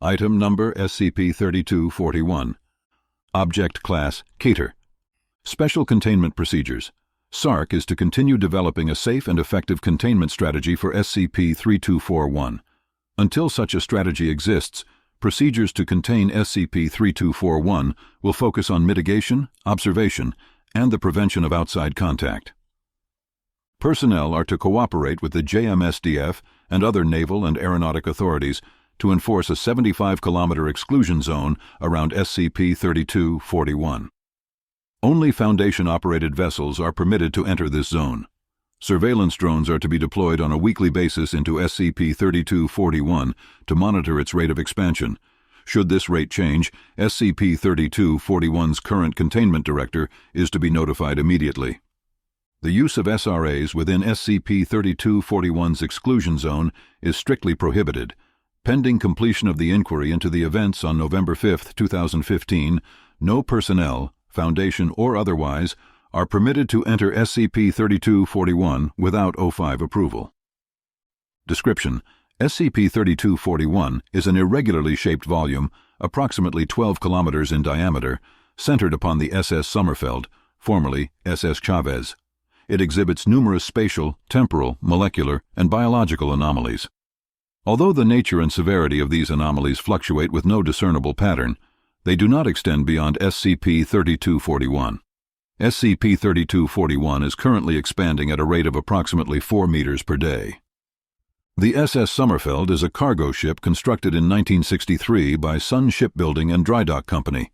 Item Number SCP-3241. Object Class Cater. Special Containment Procedures. SARC is to continue developing a safe and effective containment strategy for SCP-3241. Until such a strategy exists, procedures to contain SCP-3241 will focus on mitigation, observation, and the prevention of outside contact. Personnel are to cooperate with the JMSDF and other naval and aeronautic authorities to enforce a 75-kilometer exclusion zone around SCP-3241. Only Foundation-operated vessels are permitted to enter this zone. Surveillance drones are to be deployed on a weekly basis into SCP-3241 to monitor its rate of expansion. Should this rate change, SCP-3241's current containment director is to be notified immediately. The use of SRAs within SCP-3241's exclusion zone is strictly prohibited. Pending completion of the inquiry into the events on November 5, 2015, no personnel, Foundation or otherwise, are permitted to enter SCP-3241 without O5 approval. Description: SCP-3241 is an irregularly shaped volume, approximately 12 kilometers in diameter, centered upon the SS Sommerfeld, formerly SS Chavez. It exhibits numerous spatial, temporal, molecular, and biological anomalies. Although the nature and severity of these anomalies fluctuate with no discernible pattern, they do not extend beyond SCP-3241. SCP-3241 is currently expanding at a rate of approximately 4 meters per day. The SS Sommerfeld is a cargo ship constructed in 1963 by Sun Shipbuilding and Dry Dock Company.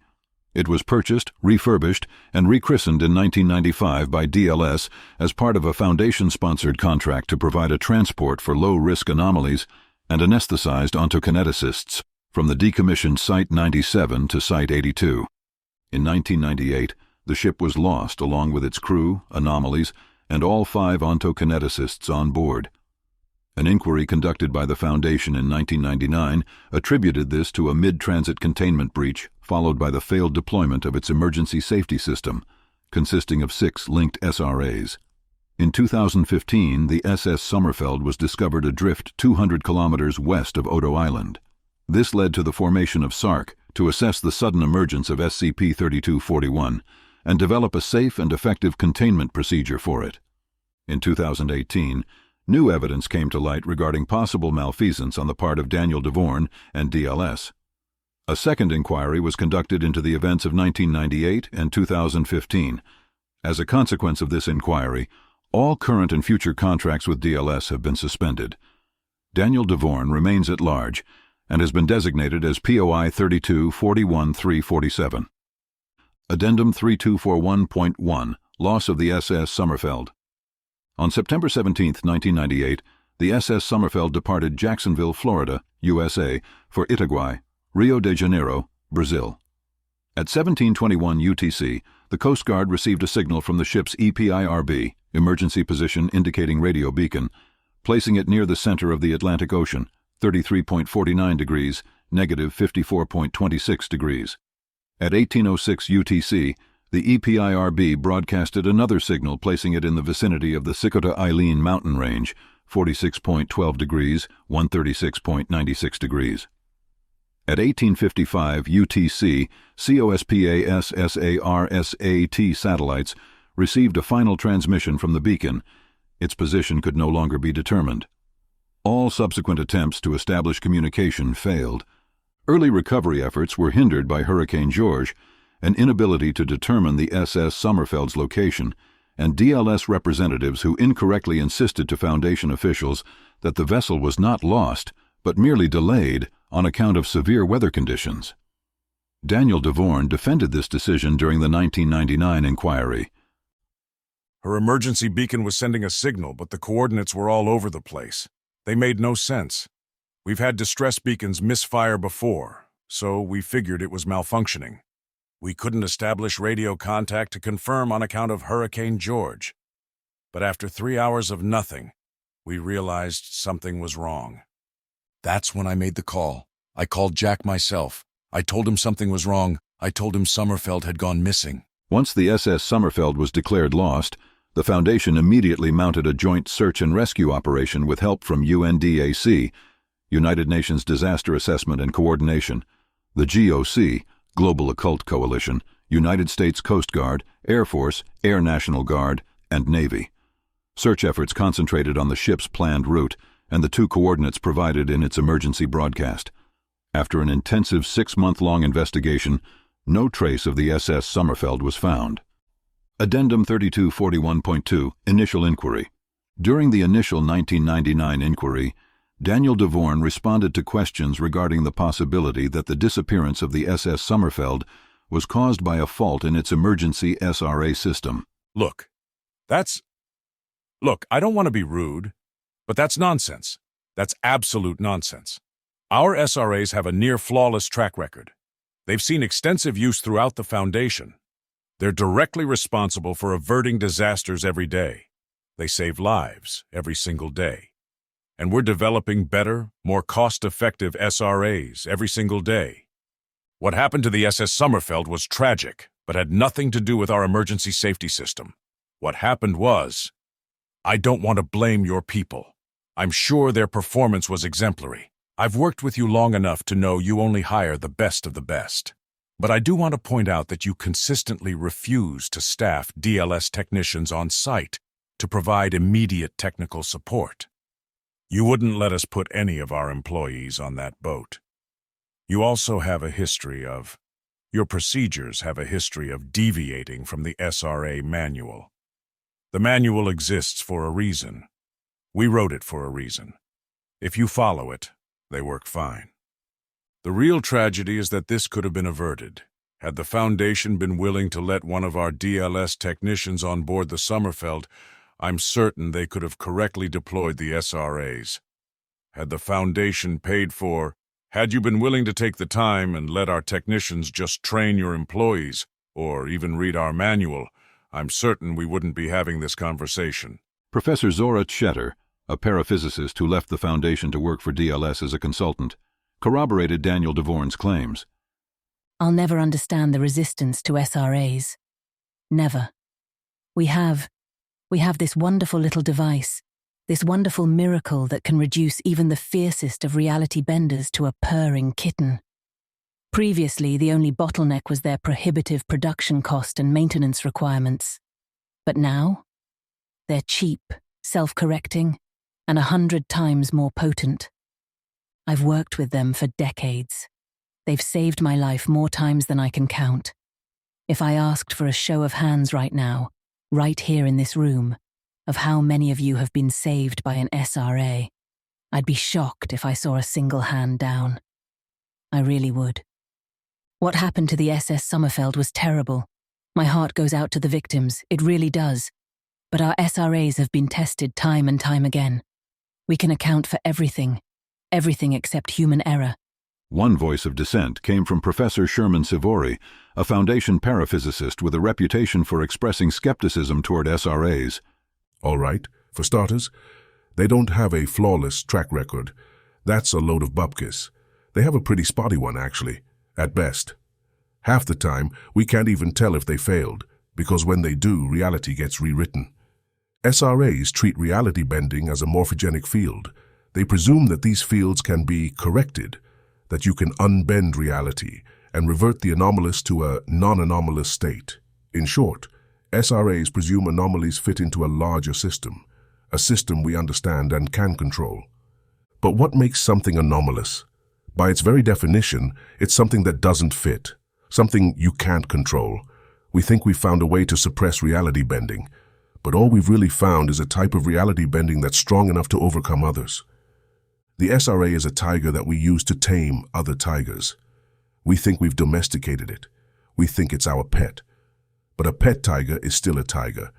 It was purchased, refurbished, and rechristened in 1995 by DLS as part of a Foundation-sponsored contract to provide a transport for low-risk anomalies and anesthetized ontokineticists from the decommissioned Site 97 to Site 82. In 1998, the ship was lost along with its crew, anomalies, and all 5 ontokineticists on board. An inquiry conducted by the Foundation in 1999 attributed this to a mid-transit containment breach followed by the failed deployment of its emergency safety system, consisting of 6 linked SRAs. In 2015, the SS Sommerfeld was discovered adrift 200 kilometers west of Odo Island. This led to the formation of SARC to assess the sudden emergence of SCP-3241 and develop a safe and effective containment procedure for it. In 2018, new evidence came to light regarding possible malfeasance on the part of Daniel DeVorn and DLS. A second inquiry was conducted into the events of 1998 and 2015. As a consequence of this inquiry, all current and future contracts with DLS have been suspended. Daniel DeVorn remains at large and has been designated as POI 3241-347. Addendum 3241.1 Loss of the SS Sommerfeld. On September 17, 1998, the SS Sommerfeld departed Jacksonville, Florida, USA, for Itaguaí, Rio de Janeiro, Brazil. At 17:21 UTC, the Coast Guard received a signal from the ship's EPIRB, emergency position indicating radio beacon, placing it near the center of the Atlantic Ocean, 33.49 degrees, negative 54.26 degrees. At 18:06 UTC, the EPIRB broadcasted another signal placing it in the vicinity of the Sikota Eileen mountain range, 46.12 degrees, 136.96 degrees. At 18:55 UTC, COSPAS-SARSAT satellites received a final transmission from the beacon. Its position could no longer be determined. All subsequent attempts to establish communication failed. Early recovery efforts were hindered by Hurricane George, an inability to determine the SS Sommerfeld's location, and DLS representatives who incorrectly insisted to Foundation officials that the vessel was not lost, but merely delayed on account of severe weather conditions. Daniel DeVorn defended this decision during the 1999 inquiry. Her emergency beacon was sending a signal, but the coordinates were all over the place. They made no sense. We've had distress beacons misfire before, so we figured it was malfunctioning. We couldn't establish radio contact to confirm on account of Hurricane George. But after 3 hours of nothing, we realized something was wrong. That's when I made the call. I called Jack myself. I told him something was wrong. I told him Sommerfeld had gone missing. Once the SS Sommerfeld was declared lost, the Foundation immediately mounted a joint search and rescue operation with help from UNDAC, United Nations Disaster Assessment and Coordination, the GOC, Global Occult Coalition, United States Coast Guard, Air Force, Air National Guard, and Navy. Search efforts concentrated on the ship's planned route and the 2 coordinates provided in its emergency broadcast. After an intensive 6-month-long investigation, no trace of the SS Sommerfeld was found. Addendum 3241.2, Initial Inquiry. During the initial 1999 inquiry, Daniel DeVorn responded to questions regarding the possibility that the disappearance of the SS Sommerfeld was caused by a fault in its emergency SRA system. Look, I don't want to be rude, but that's nonsense. That's absolute nonsense. Our SRAs have a near-flawless track record. They've seen extensive use throughout the Foundation. They're directly responsible for averting disasters every day. They save lives every single day. And we're developing better, more cost-effective SRAs every single day. What happened to the SS Sommerfeld was tragic, but had nothing to do with our emergency safety system. What happened was, I don't want to blame your people. I'm sure their performance was exemplary. I've worked with you long enough to know you only hire the best of the best. But I do want to point out that you consistently refuse to staff DLS technicians on site to provide immediate technical support. You wouldn't let us put any of our employees on that boat. You also have a history of, your procedures have a history of deviating from the SRA manual. The manual exists for a reason. We wrote it for a reason. If you follow it, they work fine. The real tragedy is that this could have been averted. Had the Foundation been willing to let one of our DLS technicians on board the Sommerfeld, I'm certain they could have correctly deployed the SRAs. Had the Foundation paid for, had you been willing to take the time and let our technicians just train your employees, or even read our manual, I'm certain we wouldn't be having this conversation. Professor Zora Tschetter, a paraphysicist who left the Foundation to work for DLS as a consultant, corroborated Daniel DeVorn's claims. I'll never understand the resistance to SRAs. Never. We have this wonderful little device, this wonderful miracle that can reduce even the fiercest of reality benders to a purring kitten. Previously, the only bottleneck was their prohibitive production cost and maintenance requirements. But now, they're cheap, self-correcting, and 100 times more potent. I've worked with them for decades. They've saved my life more times than I can count. If I asked for a show of hands right now, right here in this room, of how many of you have been saved by an SRA, I'd be shocked if I saw a single hand down. I really would. What happened to the SS Sommerfeld was terrible. My heart goes out to the victims, it really does. But our SRAs have been tested time and time again. We can account for everything except human error. One voice of dissent came from Professor Sherman Sivori, a Foundation paraphysicist with a reputation for expressing skepticism toward SRAs. All right, for starters, they don't have a flawless track record. That's a load of bupkis. They have a pretty spotty one, actually, at best. Half the time, we can't even tell if they failed, because when they do, reality gets rewritten. SRAs treat reality bending as a morphogenic field. They presume that these fields can be corrected, that you can unbend reality and revert the anomalous to a non-anomalous state. In short, SRAs presume anomalies fit into a larger system, a system we understand and can control. But what makes something anomalous? By its very definition, it's something that doesn't fit, something you can't control. We think we've found a way to suppress reality bending, but all we've really found is a type of reality bending that's strong enough to overcome others. The SRA is a tiger that we use to tame other tigers. We think we've domesticated it. We think it's our pet. But a pet tiger is still a tiger.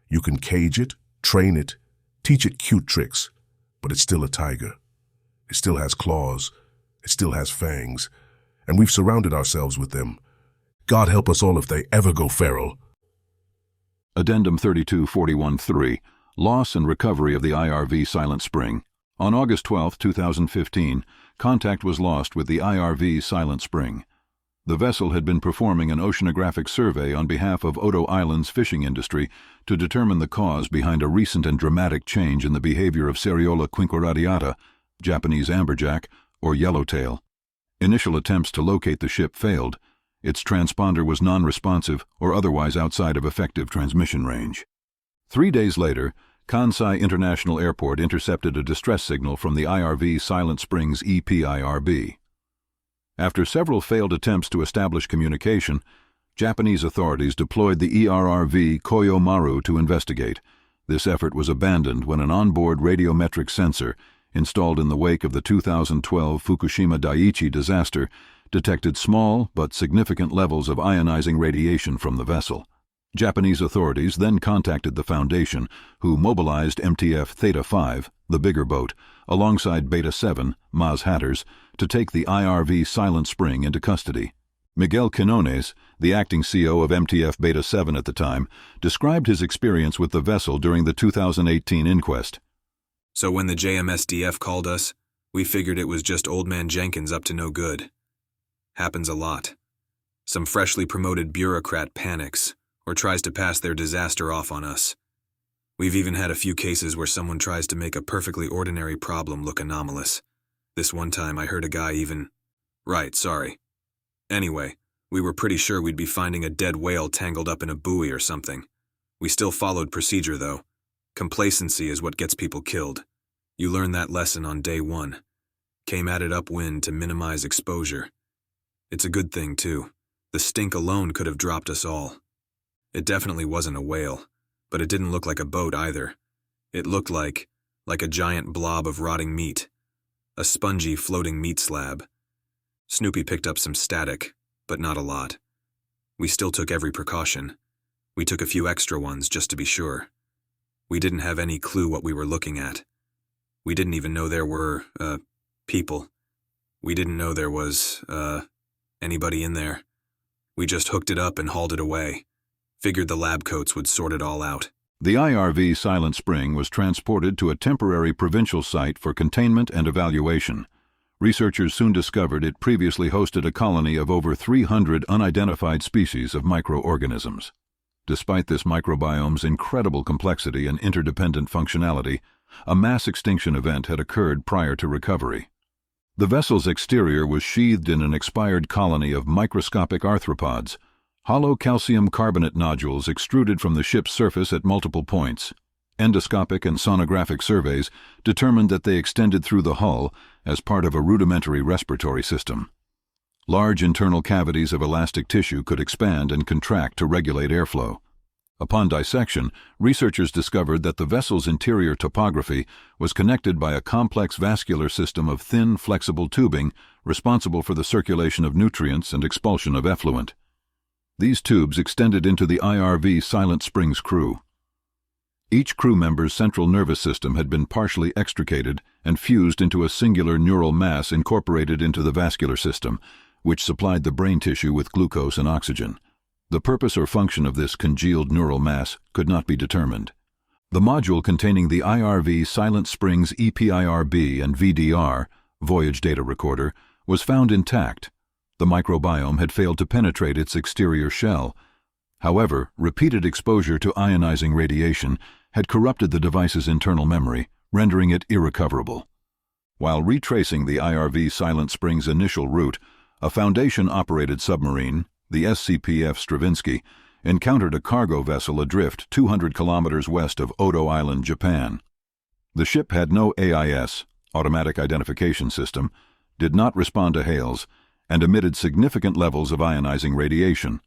You can cage it, train it, teach it cute tricks, but it's still a tiger. It still has claws. It still has fangs. And we've surrounded ourselves with them. God help us all if they ever go feral. Addendum 3241-3, Loss and Recovery of the IRV Silent Spring. On August 12, 2015, contact was lost with the IRV Silent Spring. The vessel had been performing an oceanographic survey on behalf of Odo Island's fishing industry to determine the cause behind a recent and dramatic change in the behavior of Seriola quinqueradiata, Japanese amberjack, or yellowtail. Initial attempts to locate the ship failed. Its transponder was non-responsive or otherwise outside of effective transmission range. 3 days later, Kansai International Airport intercepted a distress signal from the IRV Silent Springs EPIRB. After several failed attempts to establish communication, Japanese authorities deployed the ERRV Koyomaru to investigate. This effort was abandoned when an onboard radiometric sensor, installed in the wake of the 2012 Fukushima Daiichi disaster, detected small but significant levels of ionizing radiation from the vessel. Japanese authorities then contacted the Foundation, who mobilized MTF Theta 5, the bigger boat, alongside Beta 7, Maz Hatters, to take the IRV Silent Spring into custody. Miguel Quinones, the acting CO of MTF Beta 7 at the time, described his experience with the vessel during the 2018 inquest. So when the JMSDF called us, we figured it was just Old Man Jenkins up to no good. Happens a lot. Some freshly promoted bureaucrat panics, or tries to pass their disaster off on us. We've even had a few cases where someone tries to make a perfectly ordinary problem look anomalous. This one time I heard a guy even... Right, sorry. Anyway, we were pretty sure we'd be finding a dead whale tangled up in a buoy or something. We still followed procedure, though. Complacency is what gets people killed. You learn that lesson on day 1. Came at it upwind to minimize exposure. It's a good thing, too. The stink alone could have dropped us all. It definitely wasn't a whale, but it didn't look like a boat either. It looked like a giant blob of rotting meat. A spongy floating meat slab. Snoopy picked up some static, but not a lot. We still took every precaution. We took a few extra ones just to be sure. We didn't have any clue what we were looking at. We didn't even know there were, people. We didn't know there was, anybody in there. We just hooked it up and hauled it away. Figured the lab coats would sort it all out. The IRV Silent Spring was transported to a temporary provincial site for containment and evaluation. Researchers soon discovered it previously hosted a colony of over 300 unidentified species of microorganisms. Despite this microbiome's incredible complexity and interdependent functionality, a mass extinction event had occurred prior to recovery. The vessel's exterior was sheathed in an expired colony of microscopic arthropods, hollow calcium carbonate nodules extruded from the ship's surface at multiple points. Endoscopic and sonographic surveys determined that they extended through the hull as part of a rudimentary respiratory system. Large internal cavities of elastic tissue could expand and contract to regulate airflow. Upon dissection, researchers discovered that the vessel's interior topography was connected by a complex vascular system of thin, flexible tubing responsible for the circulation of nutrients and expulsion of effluent. These tubes extended into the IRV Silent Springs crew. Each crew member's central nervous system had been partially extricated and fused into a singular neural mass incorporated into the vascular system, which supplied the brain tissue with glucose and oxygen. The purpose or function of this congealed neural mass could not be determined. The module containing the IRV Silent Springs EPIRB and VDR, Voyage Data Recorder, was found intact. The microbiome had failed to penetrate its exterior shell. However, repeated exposure to ionizing radiation had corrupted the device's internal memory, rendering it irrecoverable. While retracing the IRV Silent Springs' initial route, a Foundation-operated submarine, the SCP-F Stravinsky, encountered a cargo vessel adrift 200 kilometers west of Odo Island, Japan. The ship had no AIS, automatic identification system, did not respond to hails, and emitted significant levels of ionizing radiation.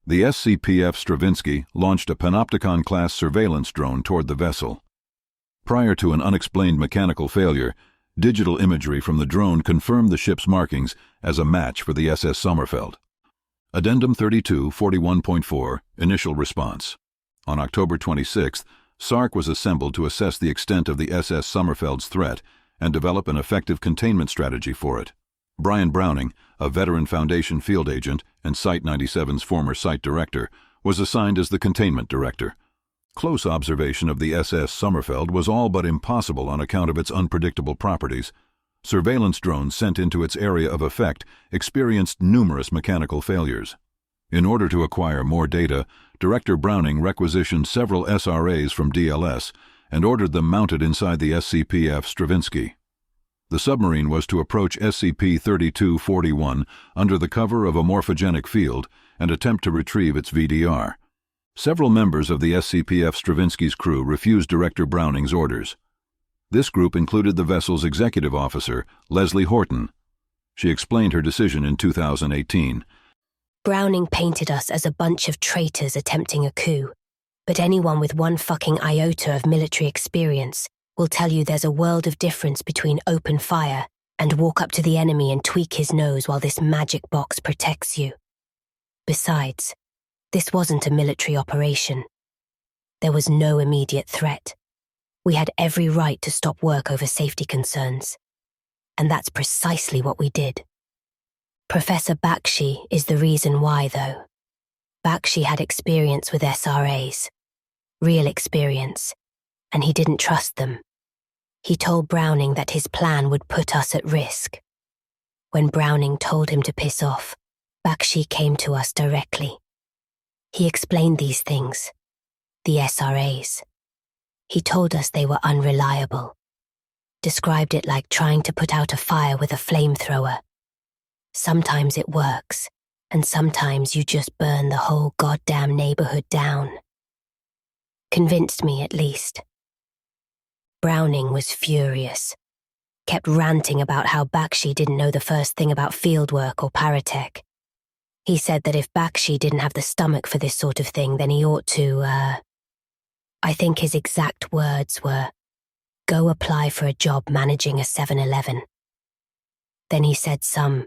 The SCP-F Stravinsky launched a Panopticon-class surveillance drone toward the vessel. Prior to an unexplained mechanical failure, digital imagery from the drone confirmed the ship's markings as a match for the SS Sommerfeld. Addendum 3241.4, Initial Response. On October 26th, SARC was assembled to assess the extent of the SS Sommerfeld's threat and develop an effective containment strategy for it. Brian Browning, a veteran Foundation field agent and Site 97's former site director, was assigned as the containment director. Close observation of the SS Sommerfeld was all but impossible on account of its unpredictable properties. Surveillance drones sent into its area of effect experienced numerous mechanical failures. In order to acquire more data, Director Browning requisitioned several SRAs from DLS and ordered them mounted inside the SCP-F Stravinsky. The submarine was to approach SCP-3241 under the cover of a morphogenic field and attempt to retrieve its VDR. Several members of the SCPF Stravinsky's crew refused Director Browning's orders. This group included the vessel's executive officer, Leslie Horton. She explained her decision in 2018. Browning painted us as a bunch of traitors attempting a coup, but anyone with one fucking iota of military experience will tell you there's a world of difference between open fire and walk up to the enemy and tweak his nose while this magic box protects you. Besides, this wasn't a military operation. There was no immediate threat. We had every right to stop work over safety concerns. And that's precisely what we did. Professor Bakshi is the reason why, though. Bakshi had experience with SRAs. Real experience. And he didn't trust them. He told Browning that his plan would put us at risk. When Browning told him to piss off, Bakshi came to us directly. He explained these things. The SRAs. He told us they were unreliable. Described it like trying to put out a fire with a flamethrower. Sometimes it works, and sometimes you just burn the whole goddamn neighborhood down. Convinced me, at least. Browning was furious. Kept ranting about how Bakshi didn't know the first thing about fieldwork or paratech. He said that if Bakshi didn't have the stomach for this sort of thing, then he ought to, I think his exact words were, go apply for a job managing a 7-Eleven. Then he said some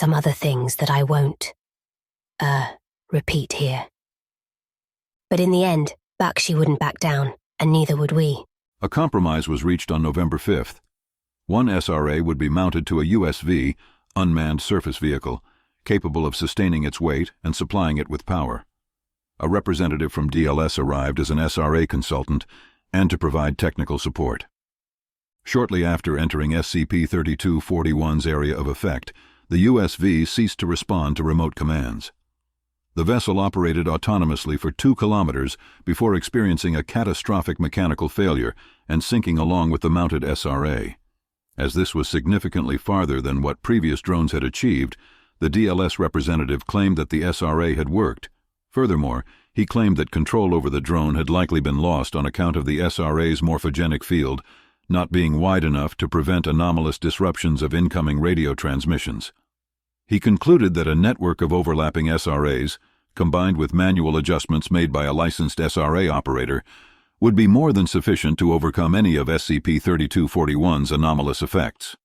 other things that I won't, repeat here. But in the end, Bakshi wouldn't back down, and neither would we. A compromise was reached on November 5th. One SRA would be mounted to a USV, unmanned surface vehicle, capable of sustaining its weight and supplying it with power. A representative from DLS arrived as an SRA consultant and to provide technical support. Shortly after entering SCP-3241's area of effect, the USV ceased to respond to remote commands. The vessel operated autonomously for 2 kilometers before experiencing a catastrophic mechanical failure and sinking along with the mounted SRA. As this was significantly farther than what previous drones had achieved, the DLS representative claimed that the SRA had worked. Furthermore, he claimed that control over the drone had likely been lost on account of the SRA's morphogenic field not being wide enough to prevent anomalous disruptions of incoming radio transmissions. He concluded that a network of overlapping SRAs, combined with manual adjustments made by a licensed SRA operator, would be more than sufficient to overcome any of SCP-3241's anomalous effects.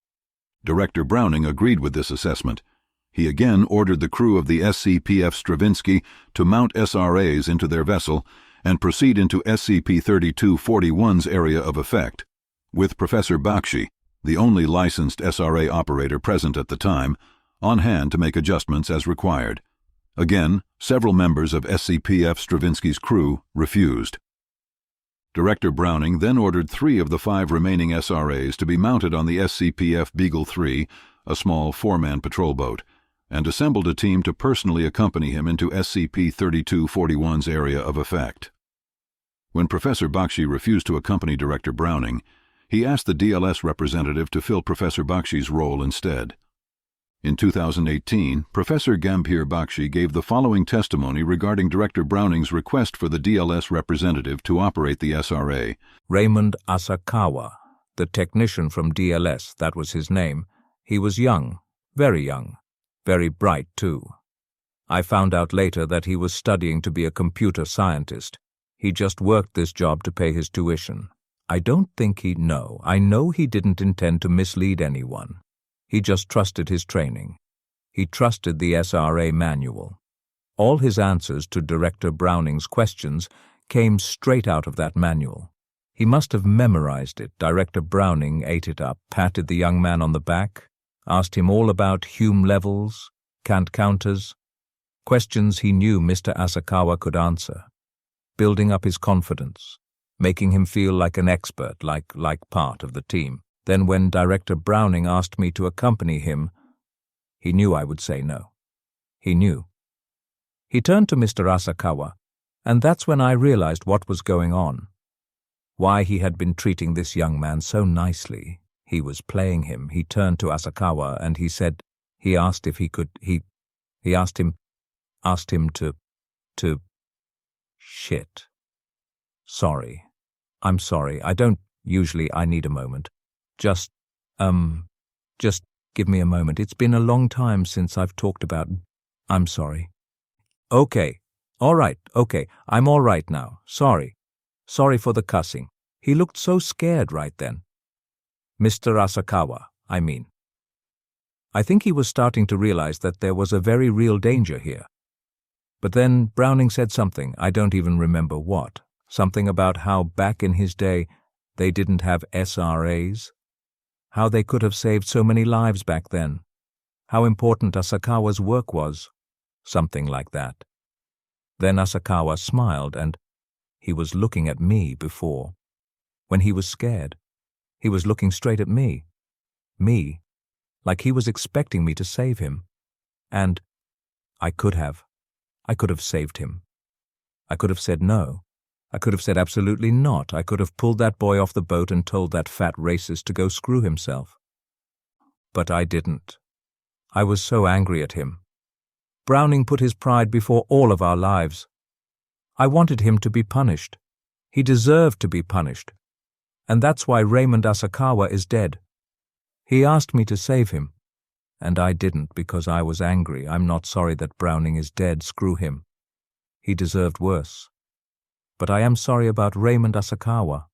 Director Browning agreed with this assessment. He again ordered the crew of the SCPF Stravinsky to mount SRAs into their vessel and proceed into SCP-3241's area of effect, with Professor Bakshi, the only licensed SRA operator present at the time, on hand to make adjustments as required. Again, several members of SCPF Stravinsky's crew refused. Director Browning then ordered 3 of the 5 remaining SRAs to be mounted on the SCPF Beagle 3, a small 4-man patrol boat, and assembled a team to personally accompany him into SCP-3241's area of effect. When Professor Bakshi refused to accompany Director Browning, he asked the DLS representative to fill Professor Bakshi's role instead. In 2018, Professor Gambhir Bakshi gave the following testimony regarding Director Browning's request for the DLS representative to operate the SRA. Raymond Asakawa, the technician from DLS, that was his name. He was young, very bright too. I found out later that he was studying to be a computer scientist. He just worked this job to pay his tuition. I don't think he'd know. I know he didn't intend to mislead anyone. He just trusted his training. He trusted the SRA manual. All his answers to Director Browning's questions came straight out of that manual. He must have memorized it. Director Browning ate it up, patted the young man on the back, asked him all about Hume levels, Kant counters, questions he knew Mr. Asakawa could answer, building up his confidence, making him feel like an expert, like part of the team. Then when Director Browning asked me to accompany him, he knew I would say no. He knew. He turned to Mr. Asakawa, and that's when I realized what was going on. Why he had been treating this young man so nicely. He was playing him. He turned to Asakawa and he said, he asked if he could, he asked him to, shit. Sorry. I'm sorry. I don't usually, I need a moment. Just give me a moment. It's been a long time since I've talked about, I'm sorry. Okay. All right. Okay. I'm all right now. Sorry. Sorry for the cussing. He looked so scared right then. Mr. Asakawa, I mean. I think he was starting to realize that there was a very real danger here. But then Browning said something, I don't even remember what. Something about how back in his day they didn't have SRAs. How they could have saved so many lives back then. How important Asakawa's work was. Something like that. Then Asakawa smiled and he was looking at me before. When he was scared, he was looking straight at me. Me, like he was expecting me to save him. And I could have saved him. I could have said no. I could have said absolutely not. I could have pulled that boy off the boat and told that fat racist to go screw himself. But I didn't. I was so angry at him. Browning put his pride before all of our lives. I wanted him to be punished. He deserved to be punished. And that's why Raymond Asakawa is dead. He asked me to save him. And I didn't because I was angry. I'm not sorry that Browning is dead. Screw him. He deserved worse. But I am sorry about Raymond Asakawa.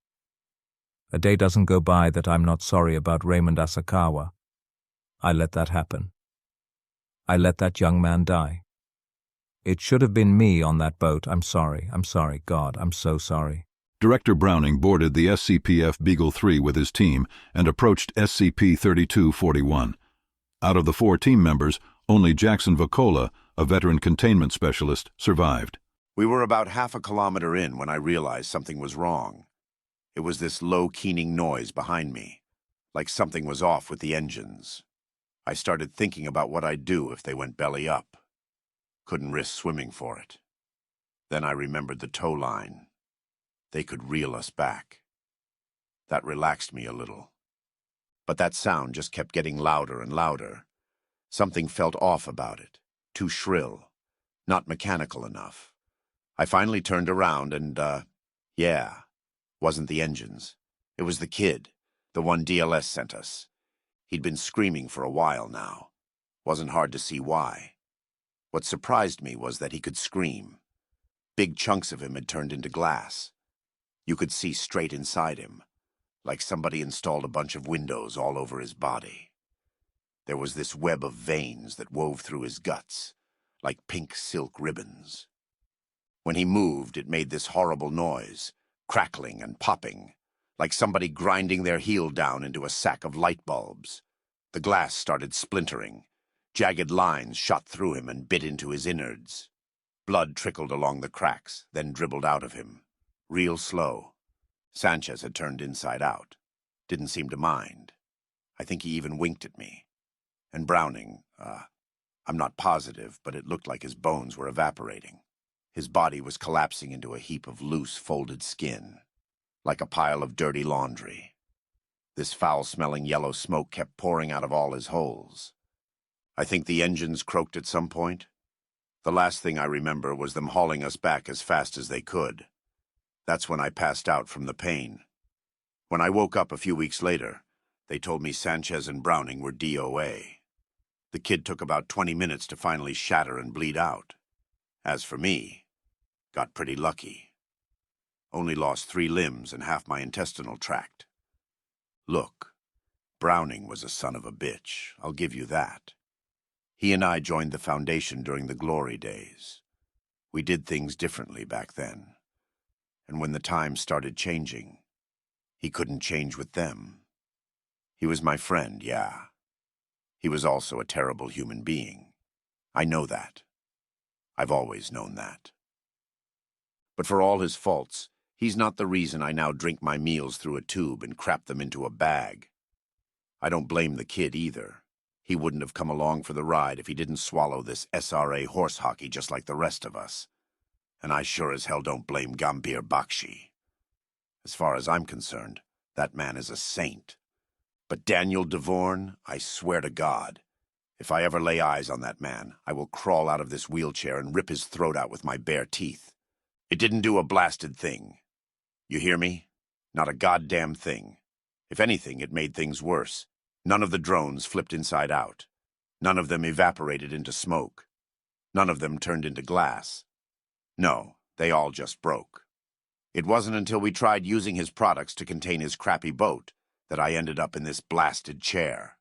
A day doesn't go by that I'm not sorry about Raymond Asakawa. I let that happen. I let that young man die. It should have been me on that boat. I'm sorry, God, I'm so sorry. Director Browning boarded the SCP-F Beagle 3 with his team and approached SCP-3241. Out of the 4 team members, only Jackson Vacola, a veteran containment specialist, survived. We were about half a kilometer in when I realized something was wrong. It was this low keening noise behind me, like something was off with the engines. I started thinking about what I'd do if they went belly up. Couldn't risk swimming for it. Then I remembered the tow line. They could reel us back. That relaxed me a little. But that sound just kept getting louder and louder. Something felt off about it, too shrill, not mechanical enough. I finally turned around and, wasn't the engines. It was the kid, the one DLS sent us. He'd been screaming for a while now. Wasn't hard to see why. What surprised me was that he could scream. Big chunks of him had turned into glass. You could see straight inside him, like somebody installed a bunch of windows all over his body. There was this web of veins that wove through his guts, like pink silk ribbons. When he moved, it made this horrible noise, crackling and popping, like somebody grinding their heel down into a sack of light bulbs. The glass started splintering. Jagged lines shot through him and bit into his innards. Blood trickled along the cracks, then dribbled out of him. Real slow. Sanchez had turned inside out. Didn't seem to mind. I think he even winked at me. And Browning, I'm not positive, but it looked like his bones were evaporating. His body was collapsing into a heap of loose, folded skin, like a pile of dirty laundry. This foul-smelling yellow smoke kept pouring out of all his holes. I think the engines croaked at some point. The last thing I remember was them hauling us back as fast as they could. That's when I passed out from the pain. When I woke up a few weeks later, they told me Sanchez and Browning were DOA. The kid took about 20 minutes to finally shatter and bleed out. As for me, got pretty lucky. Only lost 3 limbs and half my intestinal tract. Look, Browning was a son of a bitch, I'll give you that. He and I joined the Foundation during the glory days. We did things differently back then. And when the times started changing, he couldn't change with them. He was my friend, yeah. He was also a terrible human being. I know that. I've always known that. But for all his faults, he's not the reason I now drink my meals through a tube and crap them into a bag. I don't blame the kid either. He wouldn't have come along for the ride if he didn't swallow this SRA horse hockey just like the rest of us. And I sure as hell don't blame Gambhir Bakshi. As far as I'm concerned, that man is a saint. But Daniel DeVorn, I swear to God, if I ever lay eyes on that man, I will crawl out of this wheelchair and rip his throat out with my bare teeth. It didn't do a blasted thing. You hear me? Not a goddamn thing. If anything, it made things worse. None of the drones flipped inside out. None of them evaporated into smoke. None of them turned into glass. No, they all just broke. It wasn't until we tried using his products to contain his crappy boat that I ended up in this blasted chair.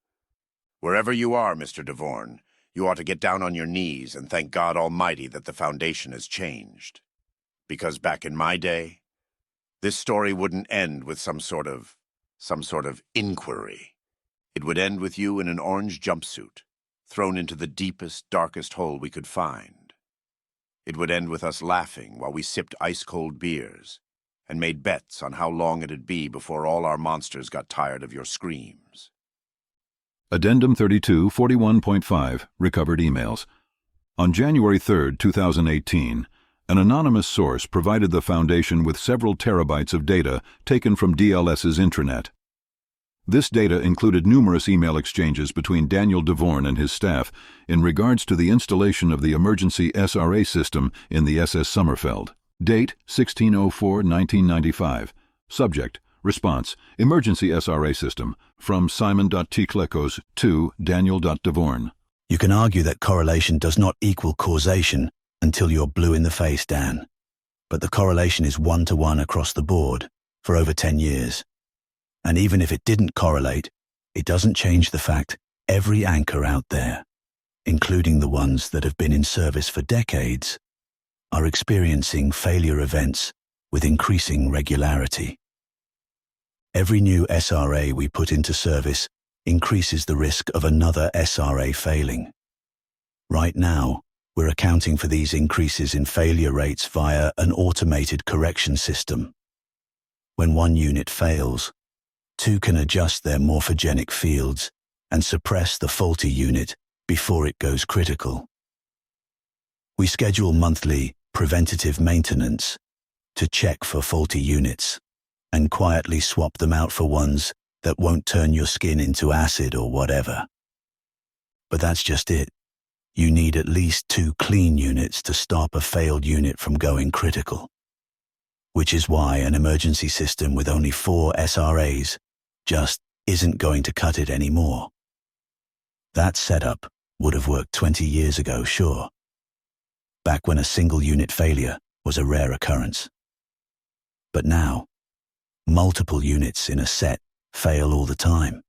Wherever you are, Mr. DeVorn, you ought to get down on your knees and thank God Almighty that the Foundation has changed. Because back in my day, this story wouldn't end with some sort of inquiry. It would end with you in an orange jumpsuit, thrown into the deepest, darkest hole we could find. It would end with us laughing while we sipped ice-cold beers and made bets on how long it'd be before all our monsters got tired of your screams. Addendum 3241.5, recovered emails. On January 3, 2018, an anonymous source provided the Foundation with several terabytes of data taken from DLS's intranet. This data included numerous email exchanges between Daniel DeVorn and his staff in regards to the installation of the emergency SRA system in the SS Sommerfeld. Date, 16/04/1995. Subject, response, emergency SRA system, from Simon.Tklekos to Daniel.DeVorn. You can argue that correlation does not equal causation until you're blue in the face, Dan. But the correlation is 1-to-1 across the board for over 10 years. And even if it didn't correlate, it doesn't change the fact every anchor out there, including the ones that have been in service for decades, are experiencing failure events with increasing regularity. Every new SRA we put into service increases the risk of another SRA failing. Right now, we're accounting for these increases in failure rates via an automated correction system. When one unit fails, two can adjust their morphogenic fields and suppress the faulty unit before it goes critical. We schedule monthly preventative maintenance to check for faulty units and quietly swap them out for ones that won't turn your skin into acid or whatever. But that's just it. You need at least 2 clean units to stop a failed unit from going critical. Which is why an emergency system with only 4 SRAs just isn't going to cut it anymore. That setup would have worked 20 years ago, sure. Back when a single unit failure was a rare occurrence. But now, multiple units in a set fail all the time.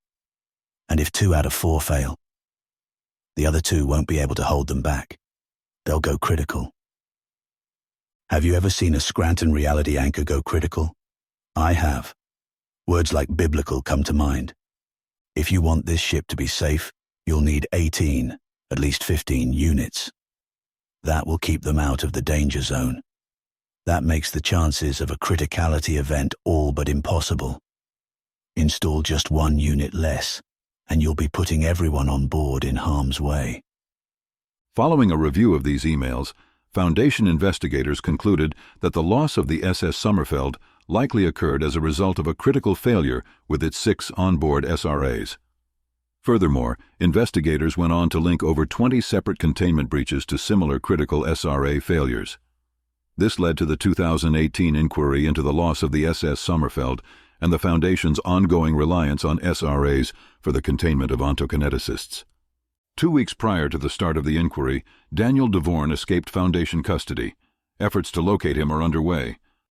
And if 2 out of 4 fail, the other 2 won't be able to hold them back. They'll go critical. Have you ever seen a Scranton reality anchor go critical? I have. Words like biblical come to mind. If you want this ship to be safe, you'll need 18, at least 15 units. That will keep them out of the danger zone. That makes the chances of a criticality event all but impossible. Install just 1 unit less, and you'll be putting everyone on board in harm's way. Following a review of these emails, Foundation investigators concluded that the loss of the SS Sommerfeld likely occurred as a result of a critical failure with its 6 onboard SRAs. Furthermore, investigators went on to link over 20 separate containment breaches to similar critical SRA failures. This led to the 2018 inquiry into the loss of the SS Sommerfeld and the Foundation's ongoing reliance on SRAs for the containment of ontokineticists. 2 weeks prior to the start of the inquiry, Daniel DeVorn escaped Foundation custody. Efforts to locate him are underway,